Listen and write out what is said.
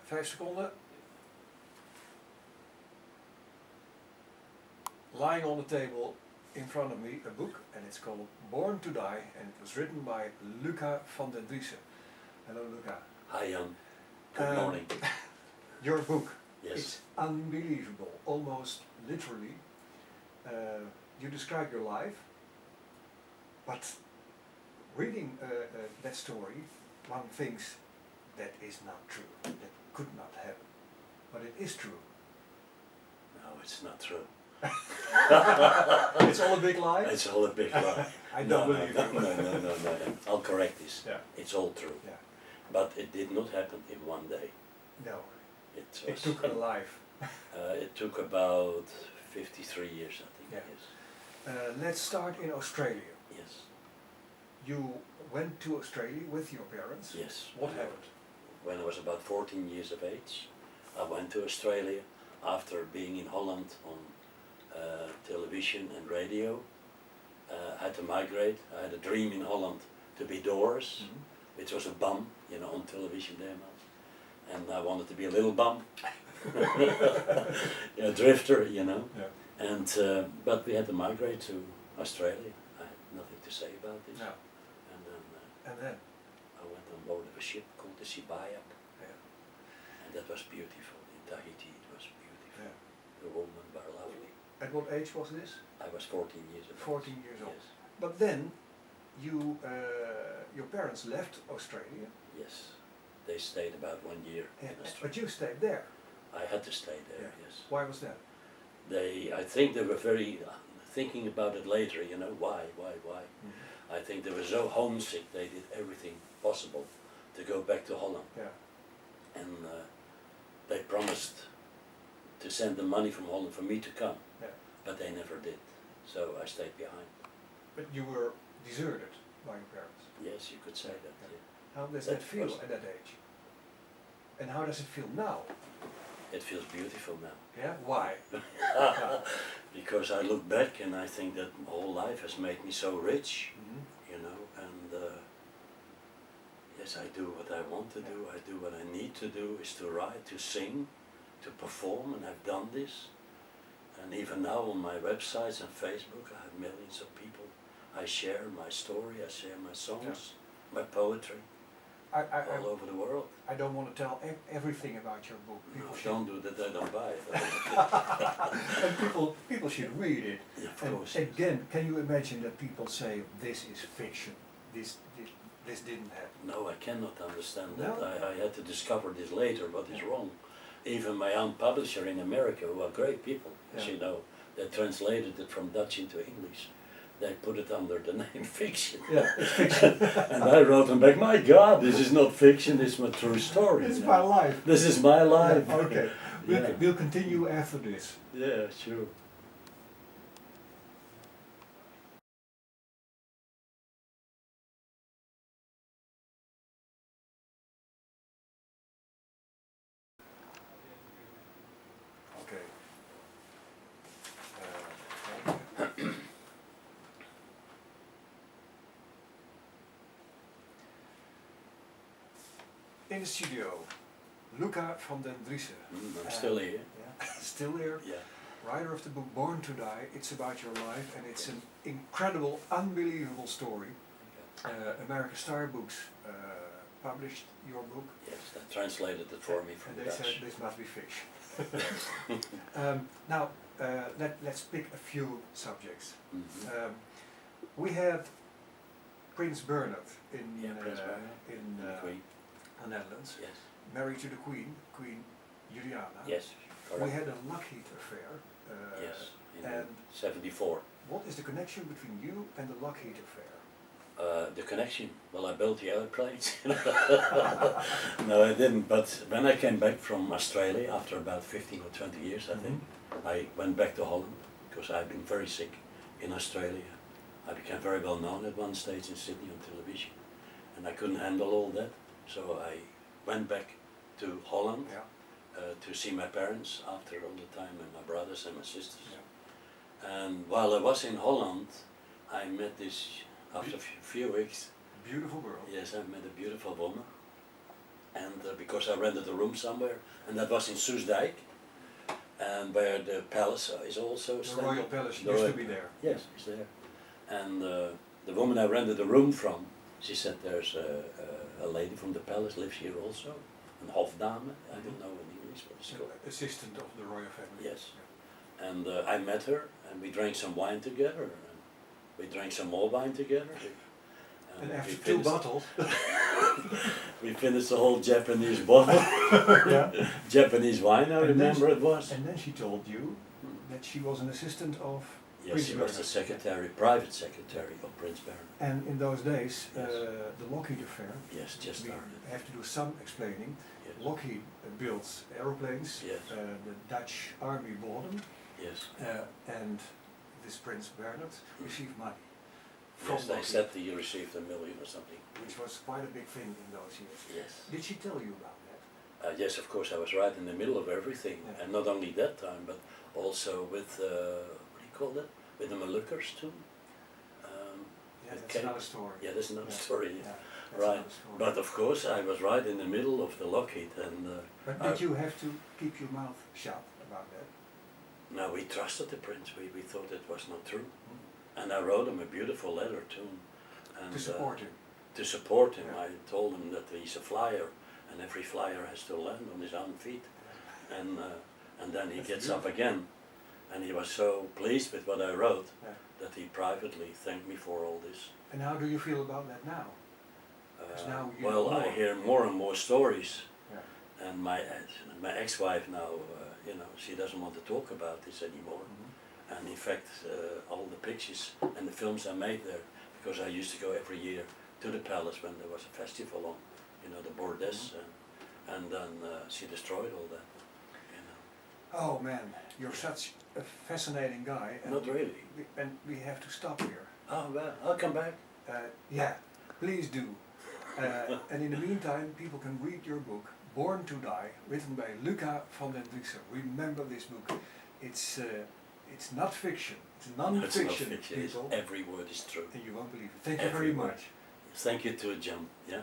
5 seconden. Lying on the table in front of me, a book, and it's called Born to Die, and it was written by Luca van den Driessen. Hello, Luca. Hi, Jan. Good morning. Your book, Yes. it's unbelievable, almost literally. You describe your life, but reading that story, one thinks that is not true, that could not happen, but it is true. No, it's not true. It's all a big lie? It's all a big lie. I don't believe no, you. no. I'll correct this. Yeah. It's all true. Yeah. But it did not happen in one day. No. It It took a life. It took about 53 years, I think. Yeah. Yes. Let's start in Australia. Yes. You went to Australia with your parents. Yes. What happened? When I was about 14 years of age, I went to Australia after being in Holland on television and radio. I had to migrate. I had a dream in Holland to be Doors, which was a bum, you know, on television demos. And I wanted to be a little bum, a drifter, you know. Yeah. And but we had to migrate to Australia. I had nothing to say about this. No. And then? I went on board of a ship called the Sibayak. Yeah. And that was beautiful. In Tahiti it was beautiful. Yeah. The women were lovely. At what age was this? I was 14 years old. 14 years old. Yes. But then, you, your parents left Australia. Yes. They stayed about 1 year in Australia. But you stayed there. I had to stay there, Yeah. yes. Why was that? I think they were very, thinking about it later, you know, why? I think they were so homesick, they did everything possible to go back to Holland. Yeah. And they promised to send the money from Holland for me to come, Yeah. but they never did. So I stayed behind. But you were deserted by your parents. Yes, you could say that. Yeah. Yeah. How does That that feel was- at that age? And how does it feel now? It feels beautiful now. Yeah. Why? Because I look back and I think that my whole life has made me so rich, you know, and yes, I do what I want to do, I do what I need to do, is to write, to sing, to perform, and I've done this. And even now on my websites and Facebook I have millions of people. I share my story, I share my songs, my poetry, all over the world. I don't want to tell everything about your book. No, don't do that, I don't buy it. And people should read it. Yeah, of And course, yes. again, can you imagine that people say this is fiction? This didn't happen. No, I cannot understand that. No? I had to discover this later, what is wrong. Even my own publisher in America, who are great people, as Yeah. you know, they translated it from Dutch into English. They put it under the name fiction. Yeah, it's fiction. And I wrote them back, my God, this is not fiction, this is my true story. This is you my know. life. This is my life. Yeah, okay, Yeah. we'll continue after this. Yeah, sure. Okay. In the studio, Luca van den Driessen. I'm still here. Yeah. Still here. Yeah. Writer of the book Born to Die. It's about your life, and it's an incredible, unbelievable story. American Star Books published your book. Yes, they translated it for me from And they Dutch. said this must be fiction. Now, let's pick a few subjects. We had Prince Bernhard in Prince Bernhard. in The Queen. the Netherlands, Yes. married to the Queen, Queen Juliana. Yes, We correct. had a Lockheed affair. Yes, in And 74. what is the connection between you and the Lockheed affair? The connection, well, I built the airplanes. No, I didn't, but when I came back from Australia after about 15 or 20 years, I think, I went back to Holland because I'd been very sick in Australia. I became very well known at one stage in Sydney on television, and I couldn't handle all that, so I went back to Holland to see my parents after all the time, and my brothers and my sisters. And while I was in Holland, I met this, after a few weeks, Beautiful girl. yes, I met a beautiful woman, and because I rented a room somewhere, and that was in Soesdijk, and where the palace is also The standing. Royal Palace The used Royal- to be there. Yes, it's there. And the woman I rented the room from, she said there's a lady from the palace lives here also, an hofdame, I don't know in English what it's called. Assistant of the royal family. Yes. And I met her, and we drank some wine together, and we drank some more wine together. And we after two finished- bottles, we finished the whole Japanese bottle, yeah. Japanese wine, I And remember then it was. And then she told you that she was an assistant of Yes, Prince she was the Bernhard. secretary, private secretary of Prince Bernhard. And in those days, Yes. the Lockheed affair, Yes, just we started. have to do some explaining. Yes. Lockheed builds aeroplanes, Yes. the Dutch army bought them, Yes. and this Prince Bernhard received money from Yes, they Lockheed, said that you received $1 million or something. which was quite a big thing in those years. Yes. Did she tell you about that? Yes, of course, I was right in the middle of everything, Yeah. and not only that time, but also with what do you call that? With the Molukkers too. Yeah, With that's cake. another story. Yeah, that's another Yeah. story. Yeah, that's Right, another story. but of course I was right in the middle of the Lockheed, and But did you have to keep your mouth shut about that? now we trusted the prince. We thought it was not true, and I wrote him a beautiful letter to him. And, To support him? To support him, Yeah. I told him that he's a flyer, and every flyer has to land on his own feet, and then he That's gets beautiful. up again, and he was so pleased with what I wrote Yeah. that he privately thanked me for all this. And how do you feel about that now? Because now you Well, know I more. hear more and more stories, Yeah. and my ex-wife now, you know, she doesn't want to talk about this anymore. Mhm. And in fact, all the pictures and the films I made there, because I used to go every year to the palace when there was a festival on, you know, the Bordes, and then she destroyed all that. You know. Oh man, you're such a fascinating guy. And Not really. And we have to stop here. Oh well, I'll come back. Yeah, please do. And in the meantime, people can read your book, Born to Die, written by Luca van den Driessen. Remember this book. It's not fiction. It's It's not non-fiction, fiction. people. Every word is true. And you won't believe it. Thank you Every very word. much. Thank you to John. Yeah.